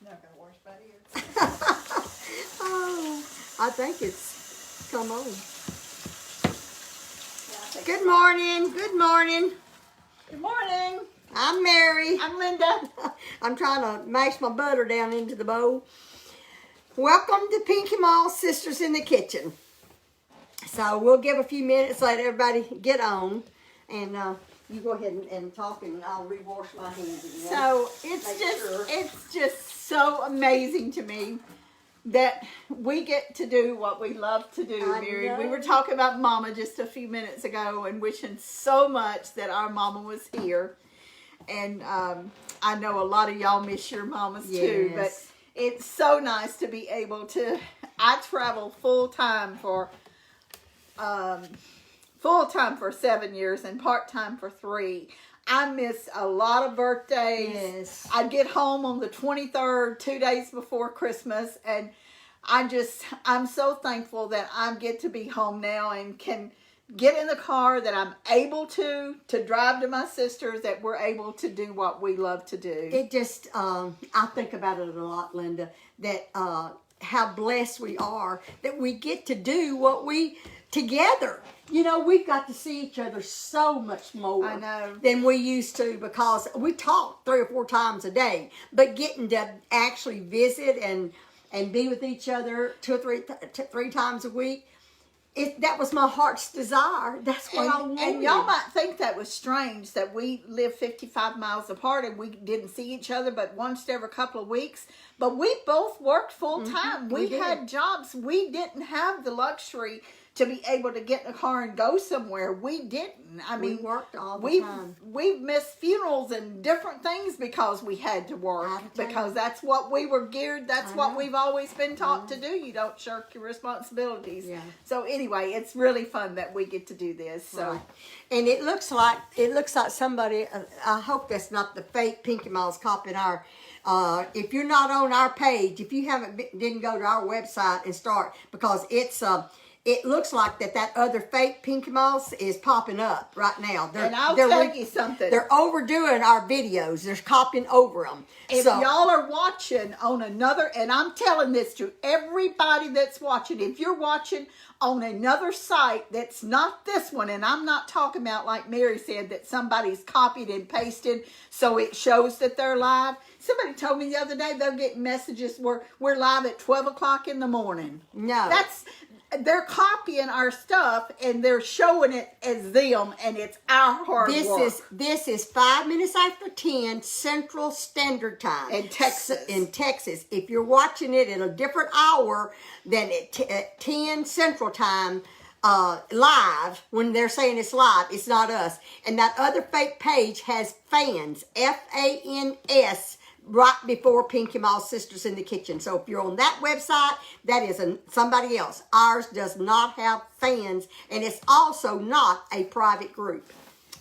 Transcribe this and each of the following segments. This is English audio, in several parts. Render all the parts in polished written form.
Not gonna wash my ears. Oh, I think it's come on. Yeah, Good morning. Good morning. Good morning. I'm Mary. I'm Linda. I'm trying to mash my butter down into the bowl. Welcome to Pinky Moss Sisters in the Kitchen. So we'll give a few minutes, let everybody get on, and you go ahead and talk, and I'll rewash my hands again. So Make it's just so amazing to me that we get to do what we love to do, I Mary. know. We were talking about Mama just a few minutes ago and wishing so much that our Mama was here. And I know a lot of y'all miss your mamas too, but Yes. it's so nice to be able to. I travel full time for 7 years and part time for 3. I miss a lot of birthdays. Yes. I get home on the 23rd, 2 days before Christmas, and I'm so thankful that I get to be home now and can get in the car, that I'm able to drive to my sisters, that we're able to do what we love to do. It just, I think about it a lot, Linda, that how blessed we are that we get to do what we together. You know, we've got to see each other so much more I know. than we used to, because we talk 3 or 4 times a day, but getting to actually visit and be with each other 2 or 3 times a week, that was my heart's desire. That's what I wanted. And y'all might think that was strange that we live 55 miles apart and we didn't see each other but once every couple of weeks. But we both worked full time. we We did. had jobs. We didn't have the luxury to be able to get in a car and go somewhere. We didn't. I We mean, worked all the we've time. we've missed funerals and different things because we had to work, All the time. because that's what we were geared. That's I what know. we've always been taught to do. You don't shirk your responsibilities. Yeah. So anyway, it's really fun that we get to do this. So. Right. And it looks like somebody. I hope that's not the fake Pinky Moss copying our. If you're not on our page, if you didn't go to our website and start, because it's it looks like that other fake Pinky Moss is popping up right now. And I'll tell you something. They're overdoing our videos. They're copying over them. If y'all are watching on another, and I'm telling this to everybody that's watching, if you're watching on another site that's not this one, and I'm not talking about, like Mary said, that somebody's copied and pasted so it shows that they're live. Somebody told me the other day they're getting messages where we're live at 12 o'clock in the morning. No. They're copying our stuff and they're showing it as them, and it's our hard work. This is 5 minutes after 10 Central Standard Time In Texas. In Texas, if you're watching it at a different hour than at 10 Central Time, live, when they're saying it's live, it's not us. And that other fake page has fans, FANS. Right before Pinky Moss Sisters in the Kitchen. So if you're on that website, that is somebody else. Ours does not have fans, and it's also not a private group.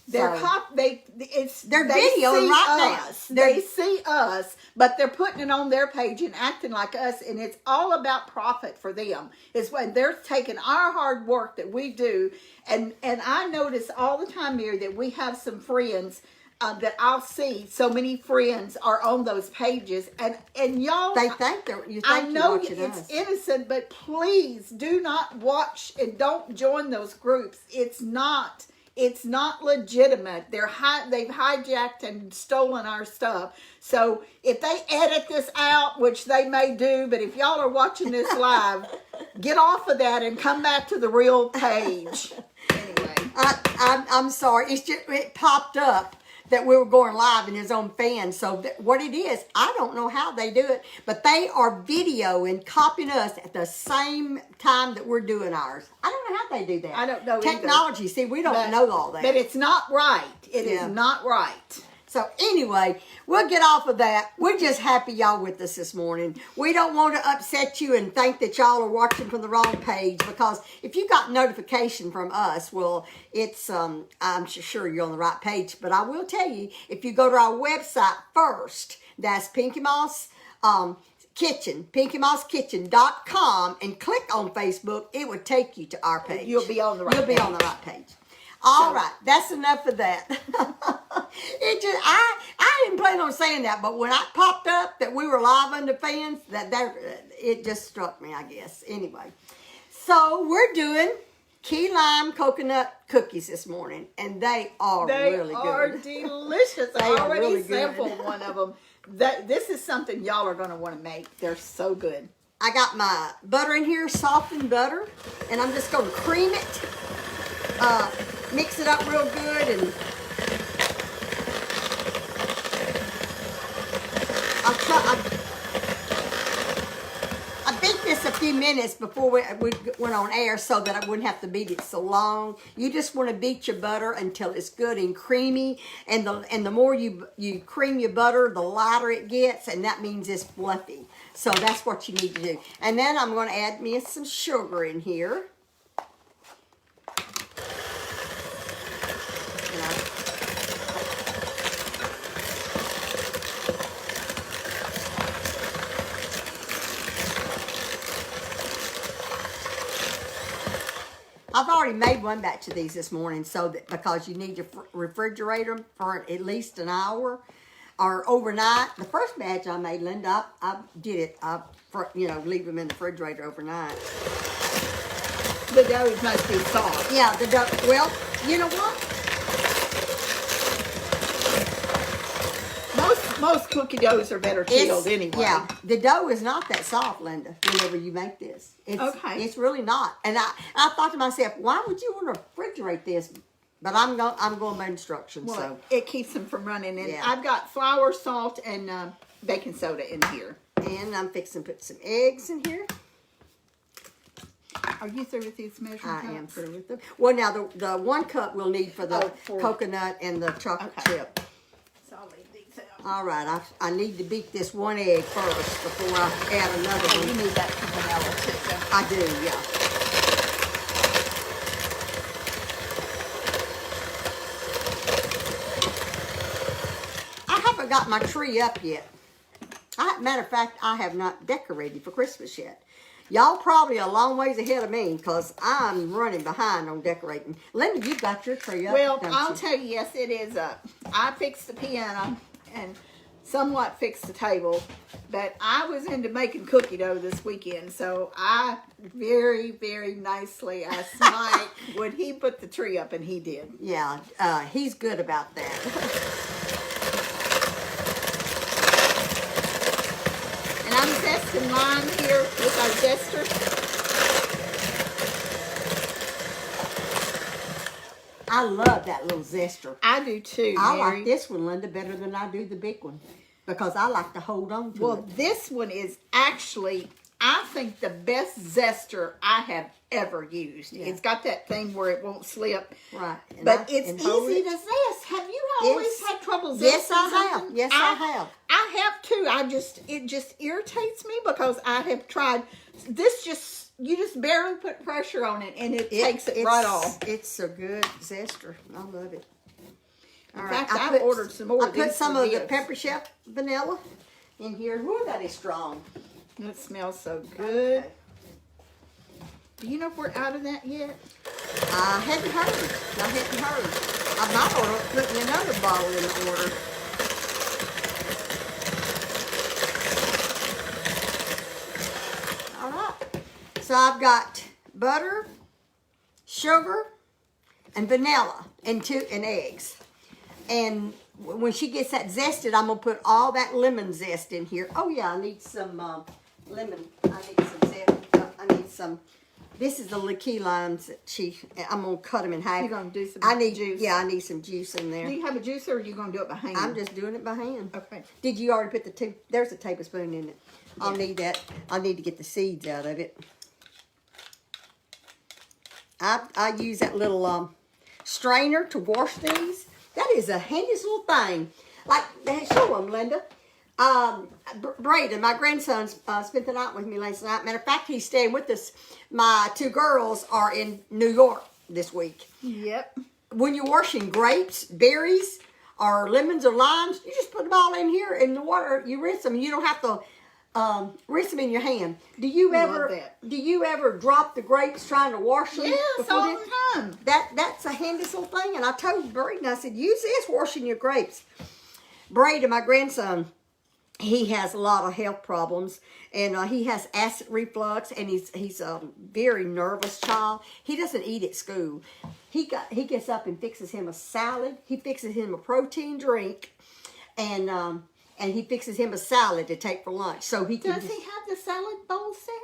They're videoing right now. They see us, but they're putting it on their page and acting like us, and it's all about profit for them. It's when they're taking our hard work that we do, and I notice all the time, Mary, that we have some friends that I'll see. So many friends are on those pages, and y'all. They think you think I know you're watching it's us. innocent, but please do not watch and don't join those groups. It's not legitimate. They've hijacked and stolen our stuff. So if they edit this out, which they may do, but if y'all are watching this live, get off of that and come back to the real page. Anyway, I'm sorry. It popped up that we were going live in his own fans. So what it is, I don't know how they do it, but they are videoing, copying us at the same time that we're doing ours. I don't know how they do that. I don't know Technology, either. see, we don't know all that. But it's not right. It is not right. So anyway, we'll get off of that. We're just happy y'all with us this morning. We don't want to upset you and think that y'all are watching from the wrong page, because if you got notification from us, well, it's I'm sure you're on the right page. But I will tell you, if you go to our website first, that's Pinky Moss Kitchen, PinkyMossKitchen.com, and click on Facebook, it would take you to our page. You'll be on the right You'll be page. on the right page. All right, that's enough of that. It just I didn't plan on saying that, but when I popped up that we were live on the fans, it just struck me, I guess. Anyway, so we're doing key lime coconut cookies this morning, and they are really good. They are delicious. I They are already really good. sampled one of them. This is something y'all are going to want to make. They're so good. I got my butter in here, softened butter, and I'm just going to cream it, mix it up real good, and I beat this a few minutes before we went on air so that I wouldn't have to beat it so long. You just want to beat your butter until it's good and creamy, and the more you cream your butter, the lighter it gets, and that means it's fluffy. So that's what you need to do. And then I'm going to add me some sugar in here. I've already made one batch of these this morning, so that because you need to refrigerate them for at least an hour or overnight. The first batch I made, Linda, I did it. Leave them in the refrigerator overnight. The dough must be soft. Yeah, the dough. Well, you know what? Most cookie doughs are better chilled anyway. Yeah, the dough is not that soft, Linda. Whenever you make this, it's really not. And I thought to myself, why would you want to refrigerate this? But I'm going by instructions. Well, so it keeps them from running. And Yeah. I've got flour, salt, and baking soda in here. And I'm fixing to put some eggs in here. Are you through with these measuring cups? I am through with them. Well, now the 1 cup we'll need for the for- coconut and the chocolate Okay. chip. So I'll leave these out. All right, I need to beat this 1 egg first before I add another Oh, you one. need that for vanilla too. don't you? I do, yeah. I haven't got my tree up yet. Matter of fact, I have not decorated for Christmas yet. Y'all probably a long ways ahead of me because I'm running behind on decorating. Linda, you got your tree up. Well, don't I'll you? tell you, yes, it is up. I fixed the piano and somewhat fixed the table, but I was into making cookie dough this weekend, so I very, very nicely asked Mike, would he put the tree up, and he did. Yeah, he's good about that. And I'm zesting lime here with our zester. I love that little zester. I do too, I Mary. like this one, Linda, better than I do the big one because I like to hold on to Well, it. this one is actually, I think, the best zester I have ever used. Yeah. It's got that thing where it won't slip. Right. And But I- it's and hold easy it. to zest. Have you always Yes. had trouble zesting? Yes, I have. something? Yes, I have. I have too. It just irritates me because I have tried this. You just barely put pressure on it and it takes it right off. It's a good zester. I love it. In fact, I've ordered some more. I put some of the this. Pepper Chef vanilla in here. Ooh, that is strong. It smells so good. Do you know if we're out of that yet? I hadn't heard. I might order putting another bottle in the order. All right. So I've got butter, sugar, and vanilla, and eggs. And when she gets that zested, I'm gonna put all that lemon zest in here. Oh yeah, I need some lemon. I need some zest. I need some. This is the key limes that I'm gonna cut them in half. You're gonna do some juice. Yeah, I need some juice in there. Do you have a juicer or are you going to do it by hand? I'm just doing it by hand. Okay. Did you already put there's a tablespoon in it. I'll need that. I'll need to get the seeds out of it. I use that little strainer to wash these. That is the handiest little thing. Like, show them, Linda. Braden, my grandson, spent the night with me last night. Matter of fact, he's staying with us. My 2 girls are in New York this week. Yep. When you're washing grapes, berries, or lemons or limes, you just put them all in here in the water. You rinse them. You don't have to rinse them in your hand. Do you I love ever that. do you ever drop the grapes trying to wash them? Yes, before all they- the time. That's a handy little thing. And I told Braden, I said, use this washing your grapes. Braden, my grandson, he has a lot of health problems, and he has acid reflux, and he's a very nervous child. He doesn't eat at school. He gets up and fixes him a salad. He fixes him a protein drink, and he fixes him a salad to take for lunch. So he can. Does he have the salad bowl set?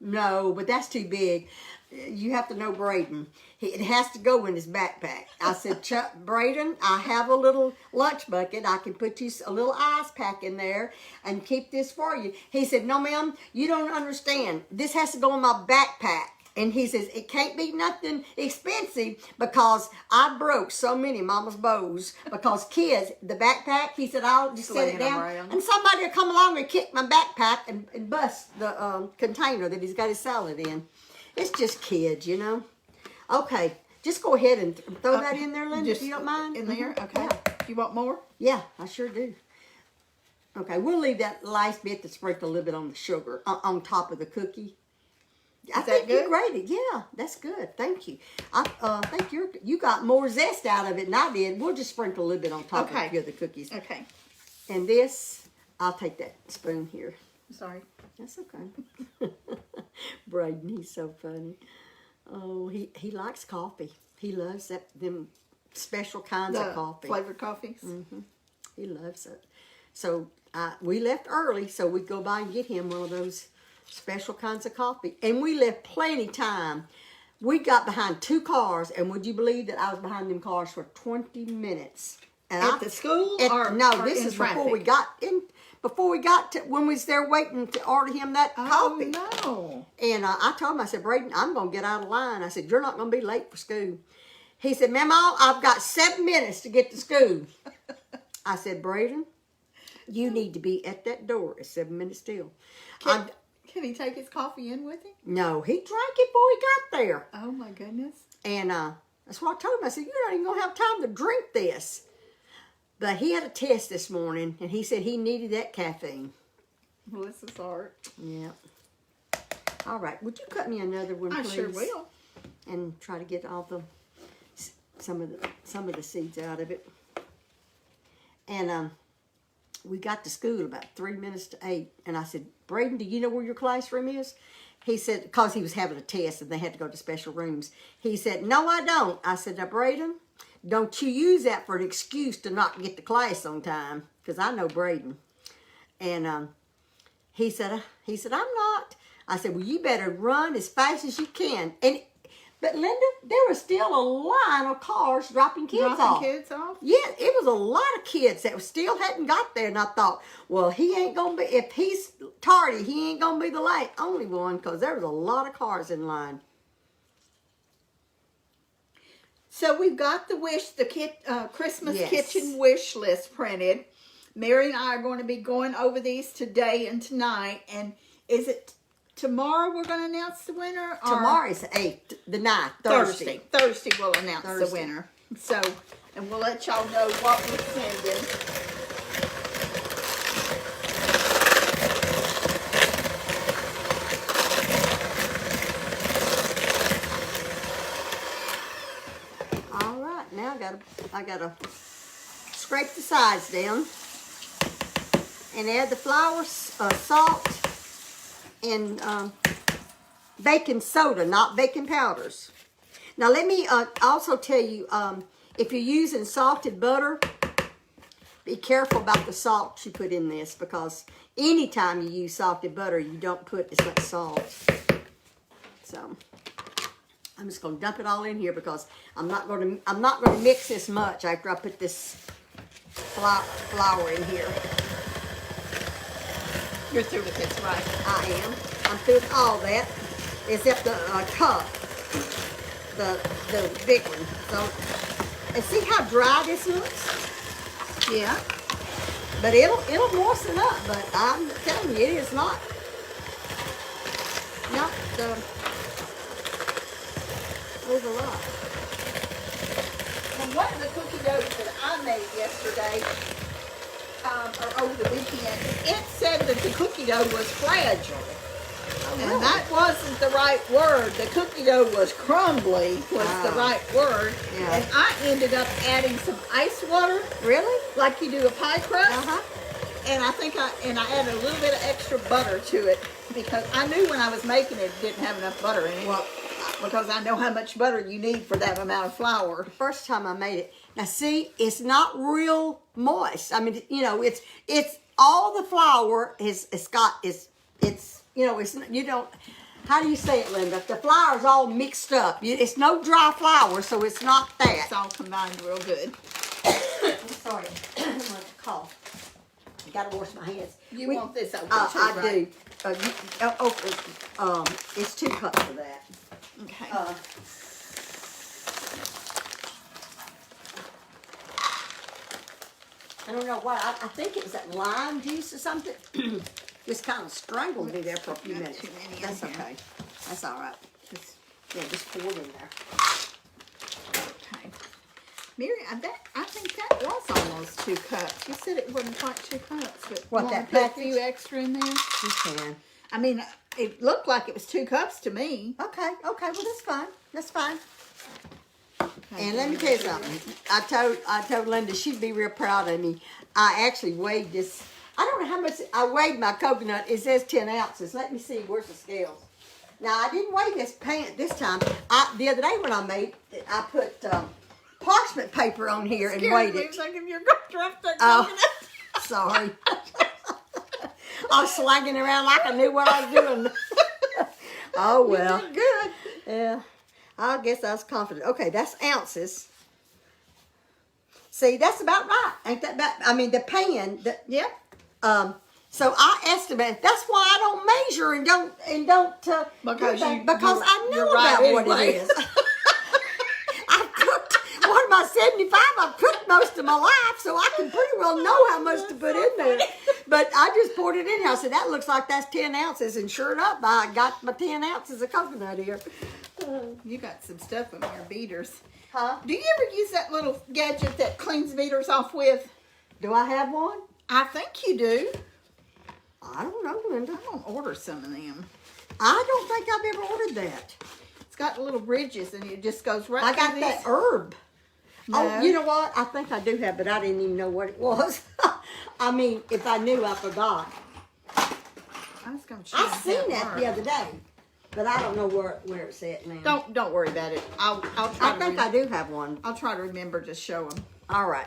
No, but that's too big. You have to know Braden. It has to go in his backpack. I said, Chuck, Braden, I have a little lunch bucket. I can put you a little ice pack in there and keep this for you. He said, no, ma'am, you don't understand. This has to go in my backpack. And he says, it can't be nothing expensive because I broke so many mama's bows because kids, the backpack, he said, I'll just set it Laying 'em down. around. And somebody will come along and kick my backpack and bust the container that he's got his salad in. It's just kids, you know. Okay, just go ahead and throw that in there, Linda, if you don't mind. In there? Mhm. Okay. Yeah. You want more? Yeah, I sure do. Okay, we'll leave that last bit to sprinkle a little bit on the sugar, on top of the cookie. I Is think that you good? grated. Yeah, that's good. Thank you. I think you got more zest out of it than I did. We'll just sprinkle a little bit on top of a Okay. few of the cookies. Okay. And this, I'll take that spoon here. Sorry. That's okay. Braden, he's so funny. Oh, he likes coffee. He loves them special kinds The of coffee. flavored coffees. He loves it. So we left early, so we'd go by and get him one of those special kinds of coffee. And we left plenty time. We got behind 2 cars, and would you believe that I was behind them cars for 20 minutes? And At the school no, or this in is before we traffic? got in. Before we got to when we was there waiting to order him that coffee. Oh, no. And I told him, I said, Braden, I'm going to get out of line. I said, you're not going to be late for school. He said, Mama, I've got 7 minutes to get to school. I said, Braden, you need to be at that door at 7 minutes till. Can he take his coffee in with him? No, he drank it before he got there. Oh, my goodness. And that's what I told him. I said, you're not even going to have time to drink this. But he had a test this morning, and he said he needed that caffeine. Bless his heart. Yeah. All right. Would you cut me another one, I please? sure will. And try to get all the some of the seeds out of it. And we got to school about 3 minutes to 8, and I said, Braden, do you know where your classroom is? He said, because he was having a test and they had to go to special rooms. He said, no, I don't. I said, now, Braden, don't you use that for an excuse to not get to class on time, because I know Braden. And he said, I'm not. I said, well, you better run as fast as you can. But Linda, there was still a line of cars dropping kids off. Dropping kids off? Yeah, it was a lot of kids that still hadn't got there. And I thought, well, he ain't going to be, if he's tardy, he ain't going to be the only one, because there was a lot of cars in line. So we've got the Christmas Yes. kitchen wish list printed. Mary and I are going to be going over these today and tonight. And is it tomorrow we're going to announce the winner? Or Tomorrow is the 8th, the 9th, Thursday. Thursday we'll announce the Thursday. winner. So, and we'll let y'all know what we're sending. All right, now I gotta scrape the sides down and add the flour, salt, and baking soda, not baking powders. Now let me also tell you, if you're using salted butter, be careful about the salt you put in this, because anytime you use salted butter, you don't put as much salt. So I'm just going to dump it all in here, because I'm not going to mix this much after I put this flour in here. You're through with this, right? I am. I'm through with all that, except the cup, the big one. So, and see how dry this looks? Yeah. But it'll moisten up. But I'm telling you, it is not over a lot. And one of the cookie doughs that I made yesterday, time or over the weekend, it said that the cookie dough was fragile. And that wasn't the right word. The cookie dough was crumbly, was the right word. Yeah. And I ended up adding some ice water, Really? like you do a pie crust. Uh-huh. And I added a little bit of extra butter to it because I knew when I was making it, it didn't have enough butter in it. Well, because I know how much butter you need for that amount of flour. first time I made it. Now see, it's not real moist. I mean, you know, it's all the flour it's you know, it's you don't. How do you say it, Linda? The flour's all mixed up. It's no dry flour, so it's not that. It's all combined real good. I'm sorry, I'm gonna cough. I gotta wash my hands. You want this over too, I right? do. It's 2 cups of that. Okay. I don't know what. I think it was that lime juice or something. Just kind of strangled me there for a few Not minutes. too many in That's here. okay. That's all right. Just pour it in there. Okay. Mary, I think that was almost 2 cups. You said it wasn't quite 2 cups, but What, you want that to put a package? few extra in there? You can. I mean, it looked like it was 2 cups to me. Okay. Well, that's fine. That's fine. Okay. And let me tell you something. I told Linda she'd be real proud of me. I actually weighed this. I don't know how much I weighed my coconut. It says 10 ounces. Let me see. Where's the scales? Now I didn't weigh this this time. The other day when I made it, I put parchment paper on here and weighed it. Thinking you're going to drop that Oh, coconut. sorry. I was slanging around like I knew what I was doing. Oh well. You did good. Yeah. I guess I was confident. Okay, that's ounces. See, that's about right. Ain't that about? I mean, the pan. Yeah. So I estimate. That's why I don't measure and don't. Because because I know you're right about what anyway. it is. I've cooked. What am I, 75? I've cooked most of my life, so I can pretty well know how much to put in there. But I just poured it in here. I said, that looks like that's 10 ounces. And sure enough, I got my 10 ounces of coconut here. You got some stuff in your beaters. Huh? Do you ever use that little gadget that cleans beaters off with? Do I have one? I think you do. I don't know, Linda. I'm going to order some of them. I don't think I've ever ordered that. It's got little ridges and it just goes right I through got this. that herb. No. Oh, you know what? I think I do have, but I didn't even know what it was. I mean, if I knew, I forgot. I was going to I seen that the other day, but I don't know where it's at now. Don't worry about it. I'll try. I think I do have one. I'll try to remember to show them. All right.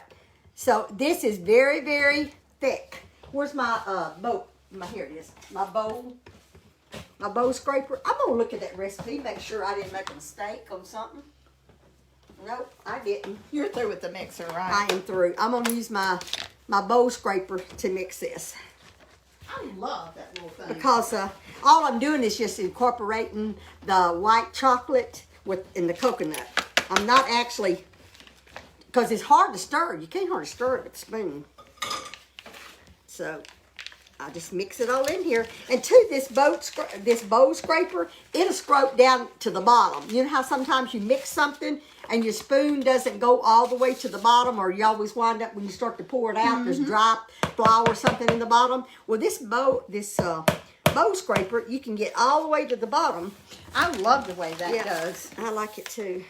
So this is very, very thick. Where's my bowl? Here it is. My bowl scraper. I'm gonna look at that recipe, make sure I didn't make a mistake on something. Nope, I didn't. You're through with the mixer, right? I am through. I'm gonna use my bowl scraper to mix this I love that little thing. because all I'm doing is just incorporating the white chocolate in the coconut. I'm not actually, because it's hard to stir. You can't hardly stir it with a spoon. So I just mix it all in here. And to this bowl scraper, it'll scrape down to the bottom. You know how sometimes you mix something and your spoon doesn't go all the way to the bottom, or you always wind up when you start to pour it out, there's dry flour or something in the bottom. Well, this bowl scraper, you can get all the way to the bottom. I love the way that does. I like it too.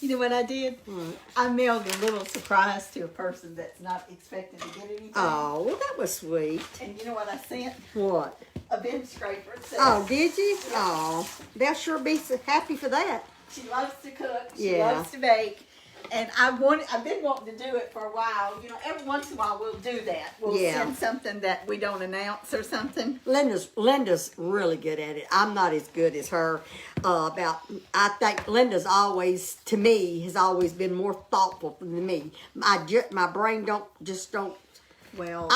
You know what I did? I mailed a little surprise to a person that's not expected to get anything. Oh, well, that was sweet. And you know what I sent? What? A bench scraper. It says, Oh, did you? Oh, they'll sure be so happy for that. She loves to cook. She Yeah. loves to bake. And I've been wanting to do it for a while. You know, every once in a while we'll do that. We'll Yeah. send something that we don't announce or something. Linda's really good at it. I'm not as good as her. I think Linda's always, to me, has always been more thoughtful than me. My brain don't. Well,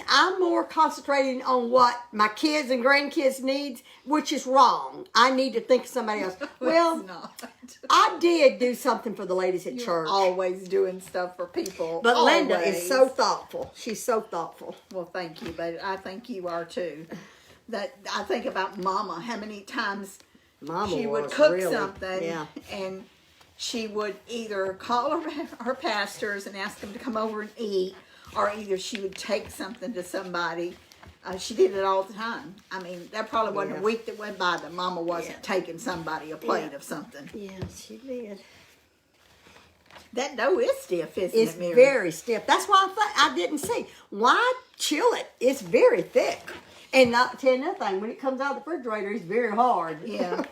I'm more concentrating on what my kids and grandkids needs, which is wrong. I need to think of somebody else. Well, it's not. I did do something for the ladies at You're church. always doing stuff for people. But Linda is always. so thoughtful. She's so thoughtful. Well, thank you, but I think you are too. That I think about Mama, how many times Mama she would was cook really, something, yeah. and she would either call her pastors and ask them to come over and eat, or either she would take something to somebody. She did it all the time. I mean, there probably wasn't a week that went by that Mama wasn't taking somebody a plate of something. Yeah, she did. That dough is stiff, isn't It's it, Mary? very stiff. That's why I didn't see. Why chill it? It's very thick. And not tell you another thing, when it comes out of the refrigerator, it's very hard. Yeah.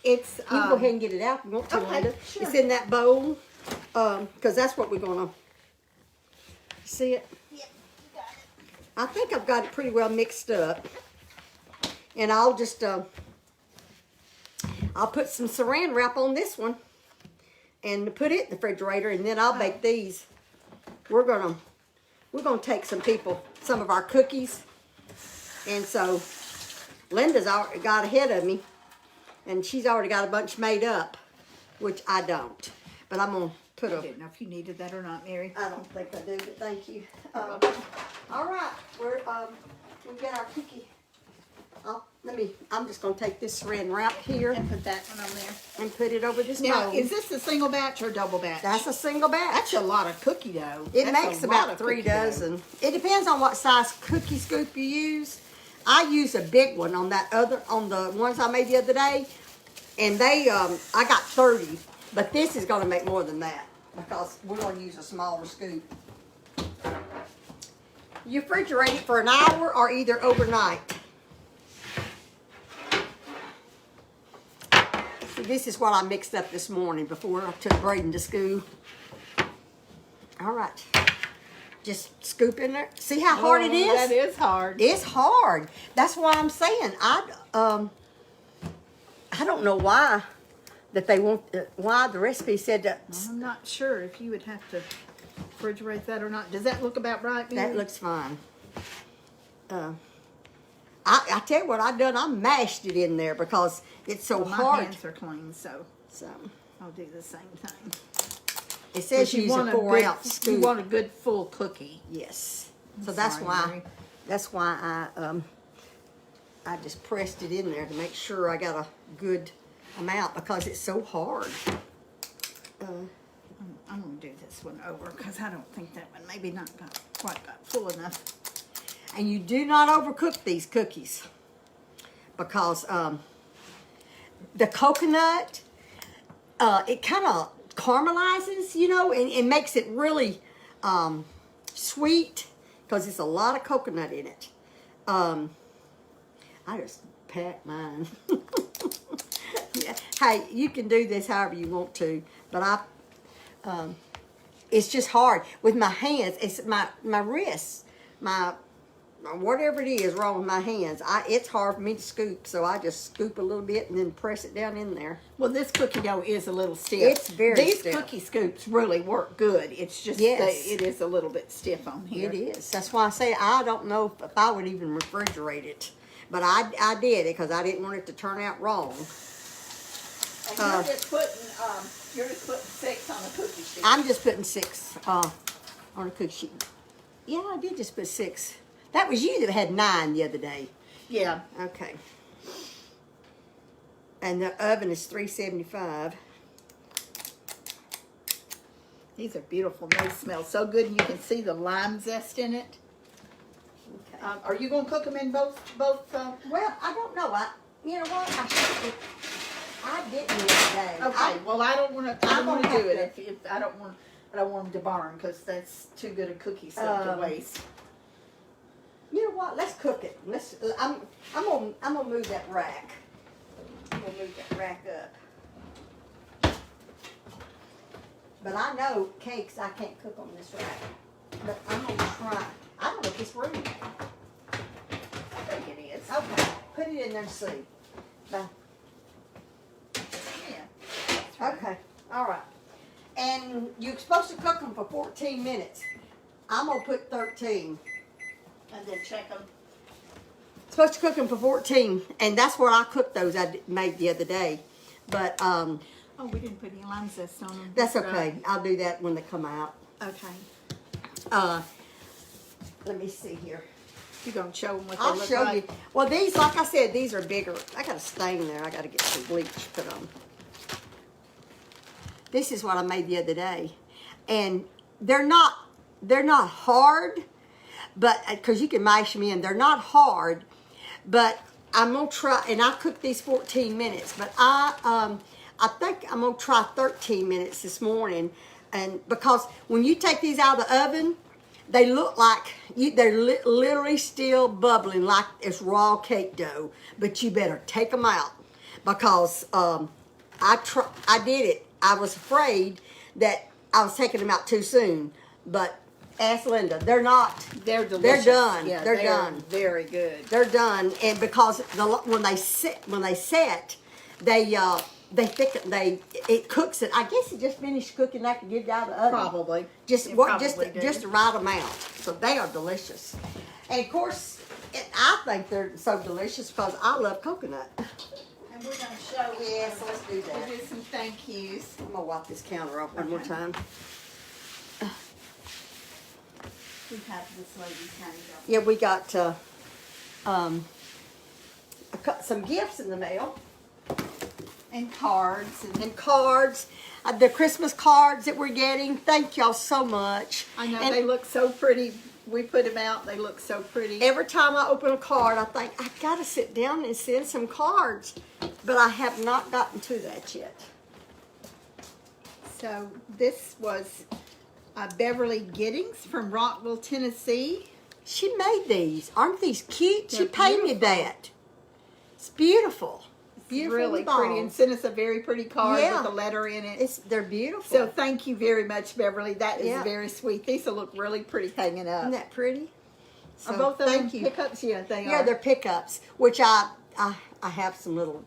It's You can go ahead and get it out if you want to, okay, Linda. sure. It's in that bowl, because that's what we're going to see it. Yeah, you got it. I think I've got it pretty well mixed up. And I'll just, I'll put some saran wrap on this one and put it in the refrigerator, and then I'll bake these. We're gonna take some of our cookies, and so Linda's already got ahead of me, and she's already got a bunch made up, which I don't. But I'm gonna put I didn't know if you needed that or not, Mary. I don't think I do, but thank you. All right, we got our cookie. I'm just gonna take this saran wrap here And put that one on there. and put it over this Now, bowl. is this a single batch or double batch? That's a single batch. That's a lot of cookie dough. It That's makes a lot about of 3 cookie dough. dozen. It depends on what size cookie scoop you use. I use a big one on the ones I made the other day, and they I got 30, but this is gonna make more than that because we're gonna use a smaller scoop. You refrigerate it for an hour or either overnight. See, this is what I mixed up this morning before I took Braden to school. All right. Just scoop in there. See how hard it is? That is hard. It's hard. That's why I'm saying I don't know why that they want why the recipe said that. I'm not sure if you would have to refrigerate that or not. Does that look about right, Mary? That looks fine. I tell you what I done. I mashed it in there because it's so My hard. hands are clean, so So I'll do the same thing. it says You use want a a 4 good, ounce you scoop. want a good full cookie. Yes. So I'm that's sorry, why Mary. I just pressed it in there to make sure I got a good amount because it's so hard. I'm going to do this one over because I don't think that one maybe not quite got full enough. And you do not overcook these cookies because the coconut, it kind of caramelizes, you know, and makes it really sweet because it's a lot of coconut in it. I just packed mine. Yeah. Hey, you can do this however you want to, but it's just hard with my hands. It's my wrists, my whatever it is wrong with my hands. It's hard for me to scoop, so I just scoop a little bit and then press it down in there. Well, this cookie dough is a little stiff. It's very These stiff. cookie scoops really work good. It's just Yes. it is a little bit stiff on here. It is. That's why I say I don't know if I would even refrigerate it, but I did it because I didn't want it to turn out wrong. And you're just putting 6 on a cookie sheet. I'm just putting 6 on a cookie sheet. Yeah, I did just put 6. That was you that had 9 the other day. Yeah. Okay. And the oven is 375. These are beautiful. They smell so good, and you can see the lime zest in it. Okay. Are you going to cook them in both? Well, I don't know. You know what? I didn't the other day. Okay. Well, I don't want to. I I'm don't want to gonna do have it if I don't want. I don't want them to burn because that's too good a cookie stuff to waste. You know what? Let's cook it. I'm gonna move that rack. I'm gonna move that rack up. But I know cakes I can't cook on this rack. But I'm gonna try. I don't know if it's room. I think it is. Okay, put it in there and see. Bye. Yeah. Okay, all right. And you're supposed to cook them for 14 minutes. I'm gonna put 13. And then check them. Supposed to cook them for 14, and that's where I cooked those made the other day. But Oh, we didn't put any lime zest on them. that's okay. I'll do that when they come out. Okay. Let me see here. You're gonna show them what they I'll look show like. you. Well, these, like I said, these are bigger. I got a stain there. I got to get some bleach put on. This is what I made the other day, and they're not hard, but because you can mash them in, they're not hard. But I'm gonna try, and I cooked these 14 minutes, but I think I'm gonna try 13 minutes this morning, and because when you take these out of the oven, they look like they're literally still bubbling like it's raw cake dough. But you better take them out because I did it. I was afraid that I was taking them out too soon, but ask Linda. They're not. They're delicious. They're done. Yeah, they're done. Very good. They're done, and because when they set, they thicken. It cooks it. I guess it just finished cooking. I can get it out of the oven. Probably. Just It what? probably did. Just the right amount. So they are delicious, and of course, I think they're so delicious because I love coconut. And we're gonna show. Yes, let's do that. We'll do some thank yous. I'm gonna wipe this counter off one more time. We have this lady's name. Yeah, we got some gifts in the mail. And cards And cards, the Christmas cards that we're getting. Thank y'all so much. I know And they look so pretty. We put them out. They look so pretty. every time I open a card, I think I gotta sit down and send some cards, but I have not gotten to that yet. So this was Beverly Giddings from Rockville, Tennessee. She made these. Aren't these cute? She They're painted beautiful. that. It's beautiful. Beautiful. Really balls. pretty, and sent us a very pretty card Yeah. with a letter in it. They're beautiful. So thank you very much, Beverly. That is Yeah. very sweet. These will look really pretty hanging up. Isn't that pretty? Are both of them thank you. pickups? Yeah, they Yeah, are. they're pickups, which I have some little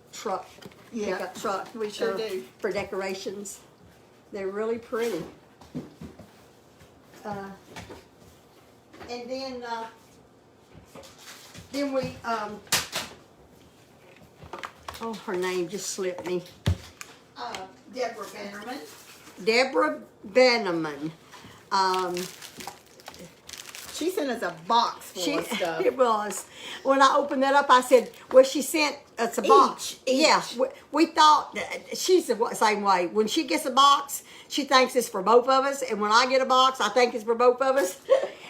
Yeah, pickup truck. we sure do. For decorations. They're really pretty. And then we oh, her name just slipped me. Deborah Bannerman. Deborah Bannerman. She sent us a box full of stuff. It was. When I opened that up, I said, well, she sent us a box. Each. Yeah, we thought, she's the same way. When she gets a box, she thinks it's for both of us. And when I get a box, I think it's for both of us.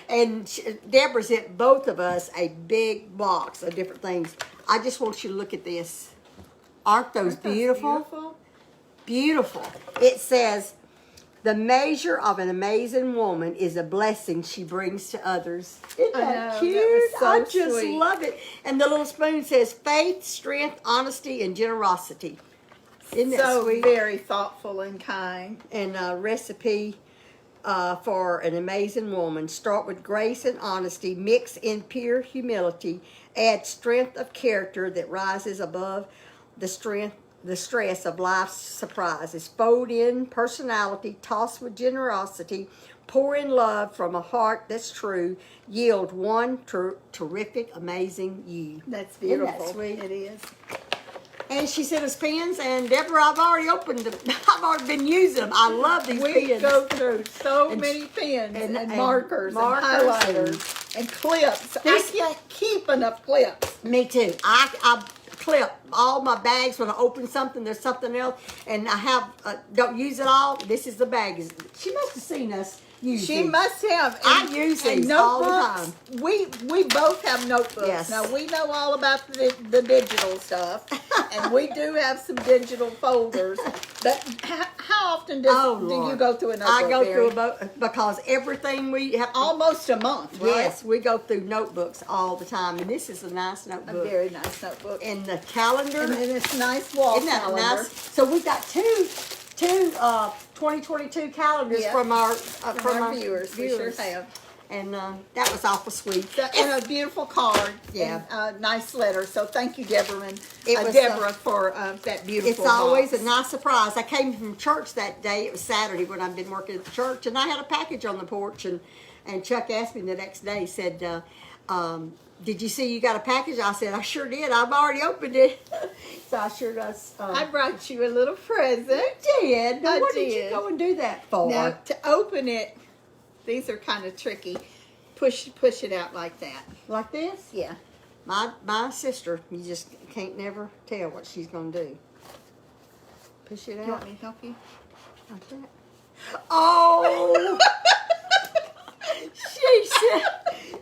And Deborah sent both of us a big box of different things. I just want you to look at this. Aren't those beautiful? Beautiful. It says, the measure of an amazing woman is a blessing she brings to others. Isn't that know, cute? that was so I just sweet. love it. And the little spoon says faith, strength, honesty, and generosity. Isn't that So sweet? very thoughtful and kind. And a recipe for an amazing woman. Start with grace and honesty. Mix in pure humility. Add strength of character that rises above the stress of life's surprises. Fold in personality, toss with generosity, pour in love from a heart that's true. Yield one terrific, amazing you. That's Isn't that beautiful. sweet? It is. And she sent us pens, and Deborah, I've already opened them. I've already been using them. I love these We pens. go through so And- many pens and, and markers, markers and highlighters and clips. This- I can't keep enough clips. Me too. I clip all my bags when I open something. There's something else, and I have don't use it all. This is the bag. She must have seen us use She these. must have. I use these all the notebooks. We both have notebooks. Yes. Now we know all about the digital stuff, and we do have some digital folders. But how often do Lord. you go through a notebook? I go Barry? through because everything we have. Almost a month, right? Yes, we go through notebooks all the time, and this is a nice A notebook. very nice notebook. And the calendar. And it's nice wall Isn't that calendar. nice? So we got two 2022 calendars Yeah. from our Viewers. We sure have. And that was awful sweet. And a beautiful card. Yeah. And a nice letter. So thank you, Deborah, It was, Deborah, for that beautiful It's always box. a nice surprise. I came from church that day. It was Saturday when I've been working at the church, and I had a package on the porch. And Chuck asked me the next day, he said, did you see you got a package? I said, I sure did. I've already opened it. So I sure does. I brought you a little present. did. Now, I what did you did. go and do that for? Now, to open it, these are kind of tricky. Push it out like that. Like this? Yeah. My sister, you just can't never tell what she's going to do. Push it You out. want me to help you? Like that. Oh,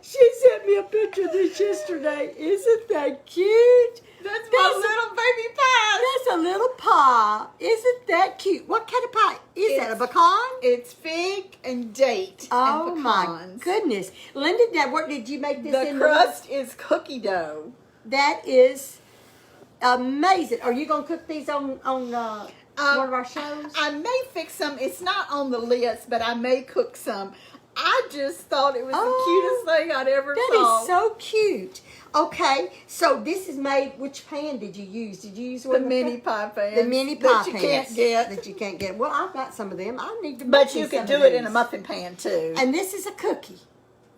she sent me a picture of this yesterday. Isn't that cute? That's my little baby pie. That's a little pie. Isn't that cute? What kind of pie? Is that a pecan? It's fig and date Oh and my pecans. goodness. Linda, what did you make this The in? crust is cookie dough. That is amazing. Are you going to cook these on one of our shows? I may fix some. It's not on the list, but I may cook some. I just thought it was the cutest thing I'd ever That saw. is so cute. Okay, so this is made. Which pan did you use? Did you use one The of mini pie pans. The mini pie that you pans can't get. that you can't get. Well, I've got some of them. I need to. But make you me could some do of it in a these. muffin pan too. And this is a cookie.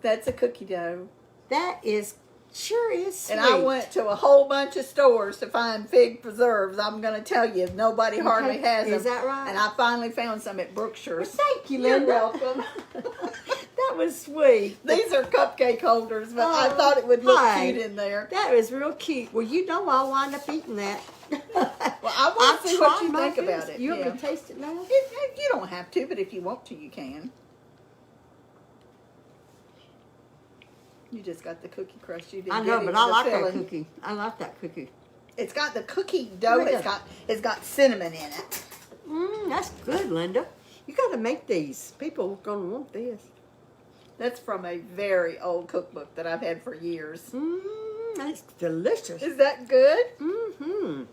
That's a cookie dough. That is sure is sweet. And I went to a whole bunch of stores to find fig preserves. I'm going to tell you, nobody hardly has them. Is that right? And I finally found some at Brookshire's. Thank you, You're Linda. welcome. That was sweet. These are cupcake holders, but I Oh, thought it would look hi. cute in there. That was real cute. Well, you know I'll wind up eating that. Well, I want to see what you think about it. You want Yeah. me to taste it now? You don't have to, but if you want to, you can. You just got the cookie crust. You didn't I know, get but any I of the like that filling. cookie. I like that cookie. It's got the cookie dough. Look at It's got cinnamon in it. That's good, Linda. You got to make these. People are going to want this. That's from a very old cookbook that I've had for years. That's delicious. Is that good?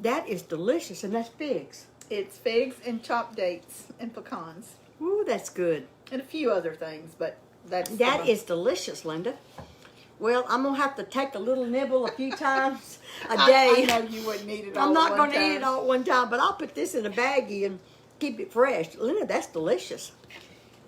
That is delicious, and that's figs. It's figs and chopped dates and pecans Ooh, that's good. and a few other things, but that Is delicious, Linda. Well, I'm going to have to take a little nibble a few times a day. I know you wouldn't eat it all. I'm not going to eat it all at one time, but I'll put this in a baggie and keep it fresh. Linda, that's delicious.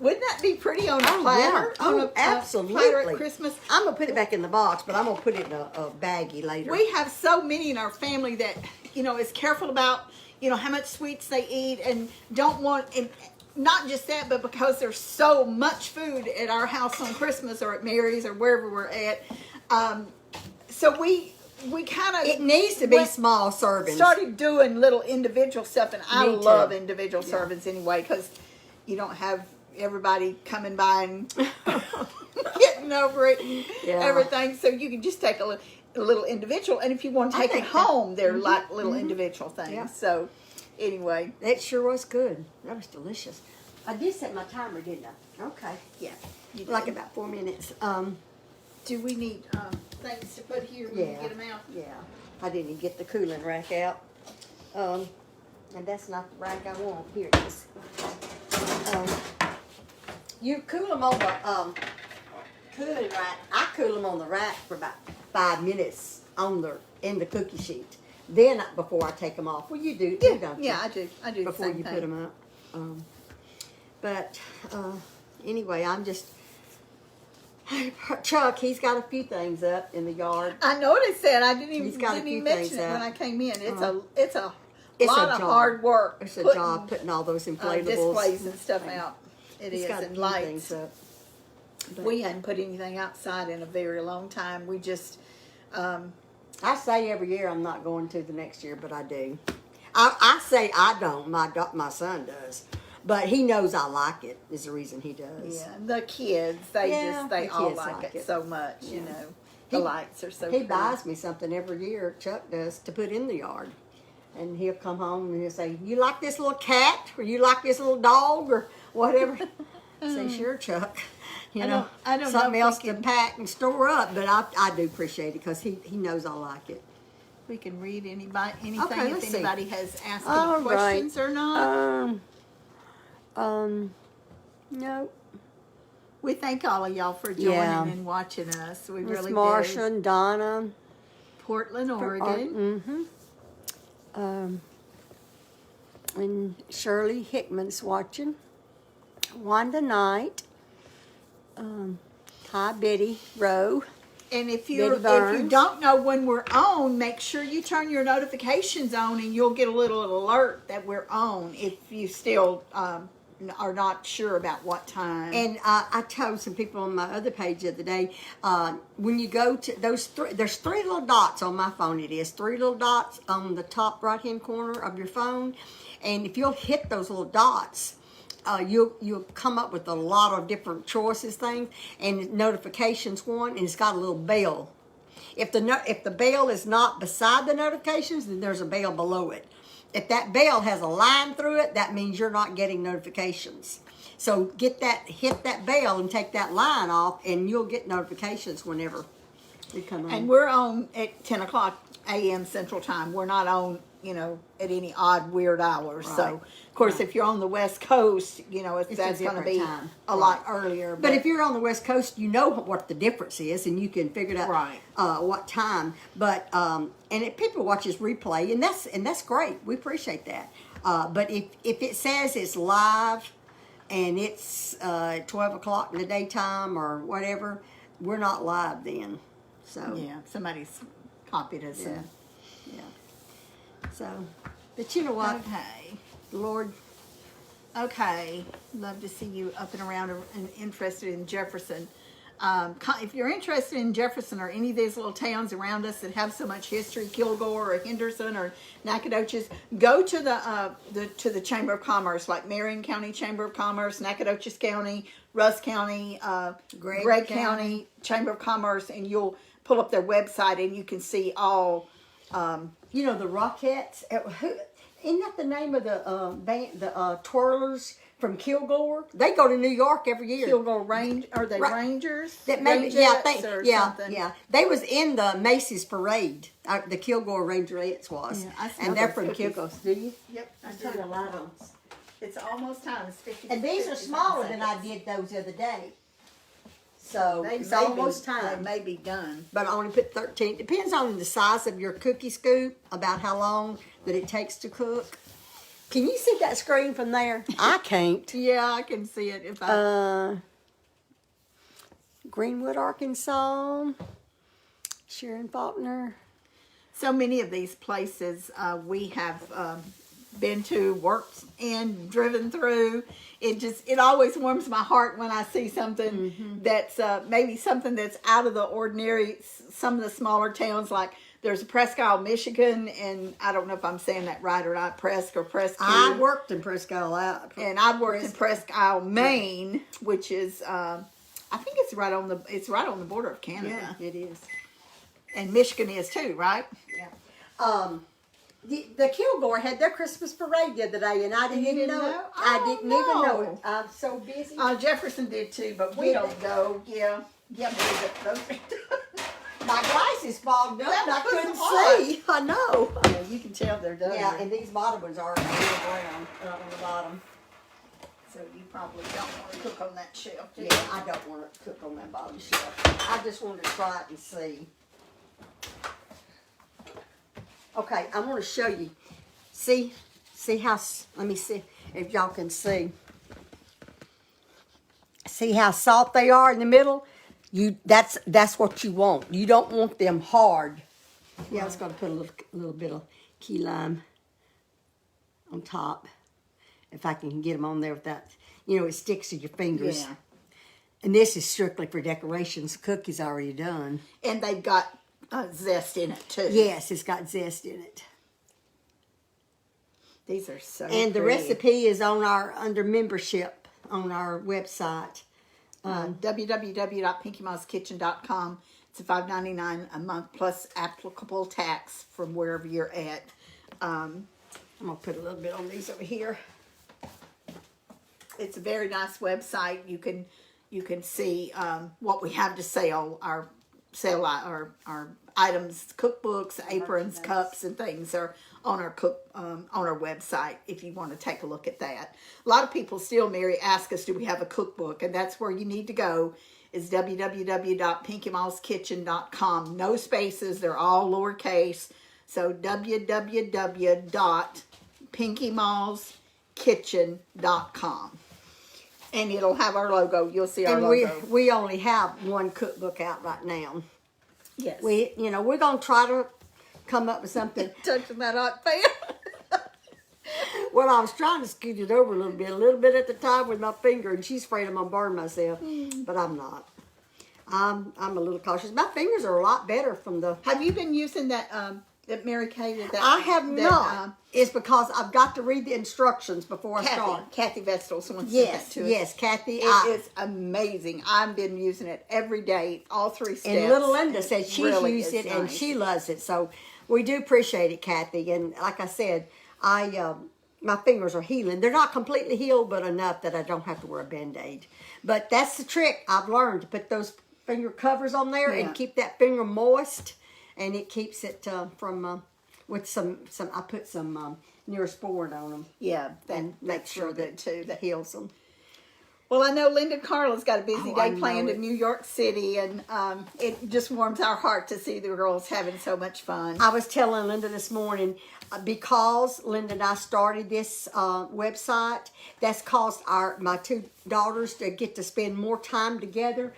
Wouldn't that be pretty on a Oh, platter? yeah. On Oh, a absolutely. platter at Christmas. I'm going to put it back in the box, but I'm going to put it in a baggie later. We have so many in our family that, is careful about, how much sweets they eat and don't want, and not just that, but because there's so much food at our house on Christmas or at Mary's or wherever we're at. So we kind of... It needs to be small servings. Started doing little individual stuff, and I Me too. love individual servings anyway, because you don't have everybody coming by and getting over it and everything. So you can just take a little individual, and if you want to take it home, they're like little individual things. Yeah. So anyway, That sure was good. That was delicious. I did set my timer, didn't I? Okay. yeah. You Like did. about 4 minutes. Do we need things to put here when you get them out? Yeah. I didn't even get the cooling rack out. And that's not the rack I want. Here it is. You cool them on the cooling rack. I cool them on the rack for about 5 minutes in the cookie sheet. Then before I take them off. Well, you do, don't you? Yeah, I do. I do Before the same you thing. put them up. But anyway, I'm just... Chuck, he's got a few things up in the yard. I noticed that. I didn't He's even, got a didn't few even mention things it when out. I came in. It's a It's lot a of job. hard work. It's a putting, job putting all those inflatables. displays and stuff out. It He's is, got a and few lights. things up. But We hadn't put anything outside in a very long time. We just, I say every year I'm not going to the next year, but I do. I say I don't. My son does. But he knows I like it is the reason he does. yeah, the kids, they the all kids like it so much, you know. He- The lights are so He pretty. buys me something every year, Chuck does, to put in the yard. And he'll come home and he'll say, you like this little cat? Or you like this little dog? Or whatever. I say, sure, Chuck. You know, I don't know something if we else to can- pack and store up. But I do appreciate it because he knows I like it. We can read anything Okay, if let's see. anybody has asked All any right. questions or not. No. We thank all of y'all for joining Yeah. and watching us. We Miss really Marsha do. and Donna. Portland, Oregon. And Shirley Hickman's watching. Wanda Knight. Hi, Betty Rowe. And if Betty you Burns. don't know when we're on, make sure you turn your notifications on, and you'll get a little alert that we're on. If you still are not sure about what time. And I told some people on my other page the other day, when you go to those there's 3 little dots on my phone. It is 3 little dots on the top right hand corner of your phone, and if you'll hit those little dots, you'll come up with a lot of different choices things, and notifications one, and it's got a little bell. If the bell is not beside the notifications, then there's a bell below it. If that bell has a line through it, that means you're not getting notifications. So hit that bell and take that line off, and you'll get notifications whenever they come on. And we're on at 10 o'clock a.m. Central Time. We're not on, at any odd, weird hours. Right. So, of course, if you're on the West Coast, that's going to different be time. a lot earlier. But if you're on the West Coast, you know what the difference is, and you can figure out Right. What time. But people watch this replay, and that's great. We appreciate that. But if it says it's live and it's 12 o'clock in the daytime or whatever, we're not live then. So Yeah, somebody's copied us. yeah. So, but you know what, Okay. Lord. Okay, love to see you up and around and interested in Jefferson. If you're interested in Jefferson or any of these little towns around us that have so much history, Kilgore or Henderson or Nacogdoches, go to the Chamber of Commerce, like Marion County Chamber of Commerce, Nacogdoches County, Russ County, Gregg County Chamber of Commerce, and you'll pull up their website and you can see all. You know the Rockettes. Isn't that the name of the band, the Twirlers from Kilgore? They go to New York every year. Kilgore Are they Right. Rangers? That maybe, Something. yeah. They was in the Macy's parade. The Kilgore Rangerettes was, Yeah, I smell and they're those from cookies. Kilgore. Do you? Yep, I Turn the light on. It's almost time. It's 50. And these are 57 smaller than I seconds. did those the other day. So They it's may almost be, time. They may be done. But I only put 13. Depends on the size of your cookie scoop, about how long that it takes to cook. Can you see that screen from there? I can't. Yeah, I can see it if I. Greenwood, Arkansas. Sharon Faulkner. So many of these places we have been to, worked in, driven through. It always warms my heart when I see something that's maybe something that's out of the ordinary. Some of the smaller towns, like there's a Presque Isle, Michigan, and I don't know if I'm saying that right or not, Presque or Presque. I worked in Presque Isle. And I've worked in Presque Isle, Maine, which is I think it's right on the border of Canada. Yeah, it is. And Michigan is too, right? Yeah. The Kilgore had their Christmas parade the other day, and I didn't even know it. I Oh, didn't even know no. it. I'm so busy. Jefferson did too, but we Did don't they? go. Yeah. Those My glasses fogged up, and I That was couldn't hard. see. I know. Yeah, you can tell they're done. Yeah, and these bottom ones are brown on the bottom. So you probably don't want to cook on that shelf. do you? Yeah, I don't want to cook on that bottom shelf. I just wanted to try it and see. Okay, I want to show you. See how, let me see if y'all can see. See how soft they are in the middle? That's what you want. You don't want them hard. Yeah, I was going to put a little bit of key lime on top. If I can get them on there without, it sticks to your fingers. Yeah. And this is strictly for decorations. The cookie's already done. And they've got zest in it too. Yes, it's got zest in it. These are so And the pretty. recipe is under membership on our website. www.pinkymomskitchen.com. It's $5.99 a month plus applicable tax from wherever you're at. I'm gonna put a little bit on these over here. It's a very nice website. You can see what we have to sell. Our items, cookbooks, aprons, cups, and things are on our on our website. If you want to take a look at that, a lot of people still, Mary, ask us, do we have a cookbook? And that's where you need to go. Is www.pinkymomskitchen.com. No spaces. They're all lowercase. So www.pinkymomskitchen.com. And it'll have our logo. You'll see our And logo. we only have one cookbook out right now. Yes. We're gonna try to come up with something. Touching that hot pan. Well, I was trying to scoot it over a little bit at the time with my finger, and she's afraid I'm gonna burn myself, but I'm not. I'm a little cautious. My fingers are a lot better from the. Have you been using that that Mary Kay did? That I have not. It's because I've got to read the instructions before I start. Kathy Vestal's one. Yes, to yes, Kathy. It is amazing. I've been using it every day, all 3 steps. And little Linda said she's really used it and nice. she loves it. So we do appreciate it, Kathy. And like I said, my fingers are healing. They're not completely healed, but enough that I don't have to wear a Band-Aid. But that's the trick I've learned, to put those finger covers on there and keep that finger moist, and it keeps it from with some I put some Neosporin on them. Yeah, and make sure that too. that heals them. Well, I know Linda Carla's got a busy I day know planned it. in New York City, and it just warms our heart to see the girls having so much fun. I was telling Linda this morning, because Linda and I started this website, that's caused my 2 daughters to get to spend more time together.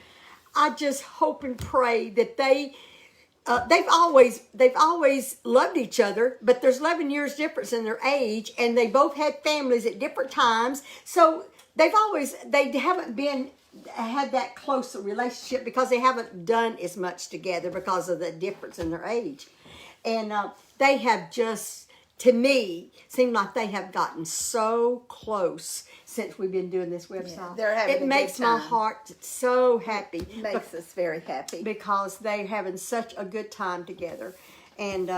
I just hope and pray that they've always loved each other, but there's 11 years difference in their age, and they both had families at different times, so they haven't had that close relationship because they haven't done as much together because of the difference in their age. And they have just, to me, seemed like they have gotten so close since we've been doing this website. Yeah, they're having a it good makes my time. heart so happy. It makes us very happy. Because they're having such a good time together. And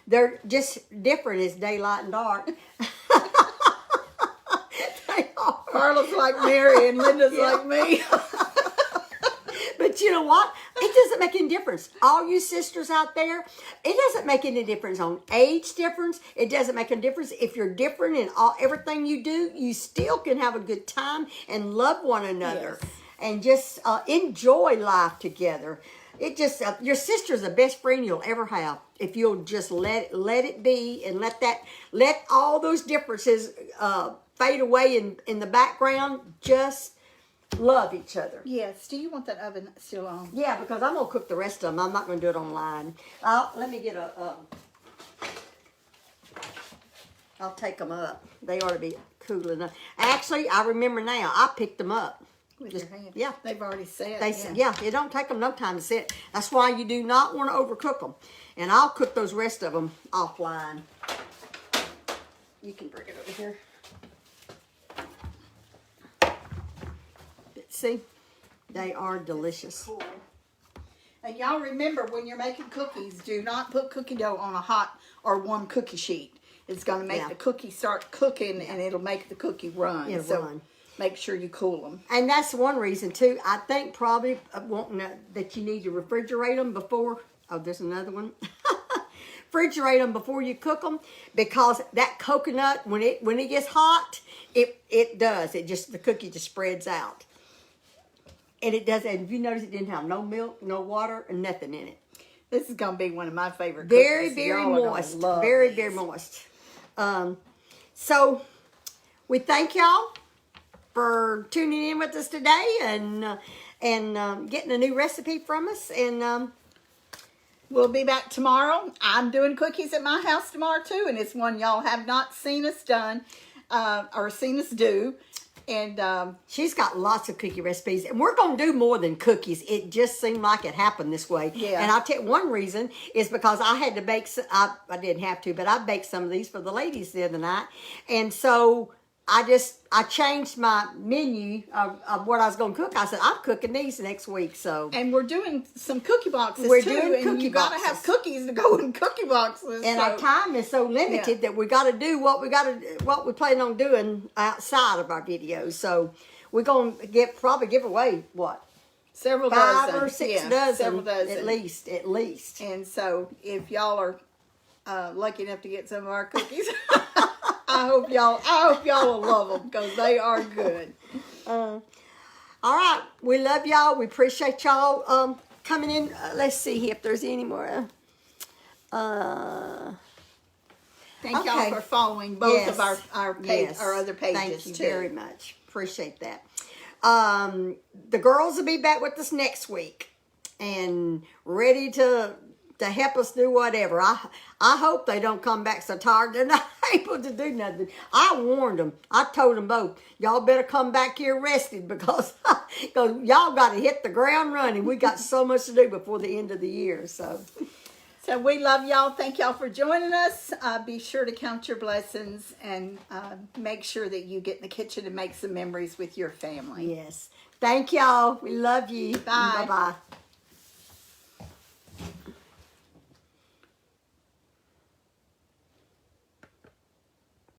they're just different as daylight and dark. They are. Carla's like Mary and Linda's like me. But you know what? It doesn't make any difference. All you sisters out there, it doesn't make any difference on age difference. It doesn't make a difference if you're different in everything you do. You still can have a good time and love one another. Yes. And just enjoy life together. It just your sister's the best friend you'll ever have if you'll just let it be and let all those differences fade away in the background. Just love each other. Yes. Do you want that oven still on? Yeah, because I'm gonna cook the rest of them. I'm not gonna do it online. Let me get I'll take them up. They ought to be cool enough. Actually, I remember now. I picked them up. With your hand. Yeah. They've already set. It don't take them no time to set. That's why you do not want to overcook them. And I'll cook those rest of them offline. You can bring it over here. See, they are delicious. Cool. And y'all remember, when you're making cookies, do not put cookie dough on a hot or warm cookie sheet. It's going to make the cookie start cooking, and it'll make the cookie run. It'll run. Make sure you cool them. And that's one reason, too. I think probably that you need to refrigerate them before. Oh, there's another one. Refrigerate them before you cook them, because that coconut, when it gets hot, it does. The cookie just spreads out. And it does. And if you notice, it didn't have no milk, no water, and nothing in it. This is going to be one of my favorite Very, cookies. very Y'all are moist. gonna love Very, these. very moist. So we thank y'all for tuning in with us today and getting a new recipe from us. And We'll be back tomorrow. I'm doing cookies at my house tomorrow too, and it's one y'all have not seen us done or seen us do. And she's got lots of cookie recipes, and we're going to do more than cookies. It just seemed like it happened this way. Yeah. And I'll tell you, one reason is because I had to bake, I didn't have to, but I baked some of these for the ladies the other night. And so I changed my menu of what I was going to cook. I said, I'm cooking these next week. So and we're doing some cookie boxes We're too. doing And cookie you got to boxes. have cookies to go in cookie boxes. and so. our time is so limited that we got to do what we plan on doing outside of our videos. So we're going to probably give away what? Several 5 dozen. or 6 Yeah, dozen, several dozen. at least. And so if y'all are lucky enough to get some of our cookies, I hope y'all will love them, because they are good. All right, we love y'all. We appreciate y'all coming in. Let's see if there's any more. Thank y'all Okay. for following both Yes. of our page, Yes. our other pages Thank you too. very much. Appreciate that. The girls will be back with us next week and ready to to help us do whatever. I hope they don't come back so tired they're not able to do nothing. I warned them. I told them both, y'all better come back here rested because y'all got to hit the ground running. We got so much to do before the end of the year. So we love y'all. Thank y'all for joining us. Be sure to count your blessings and make sure that you get in the kitchen and make some memories with your family. yes. Thank y'all. We love you. Bye. Bye-bye.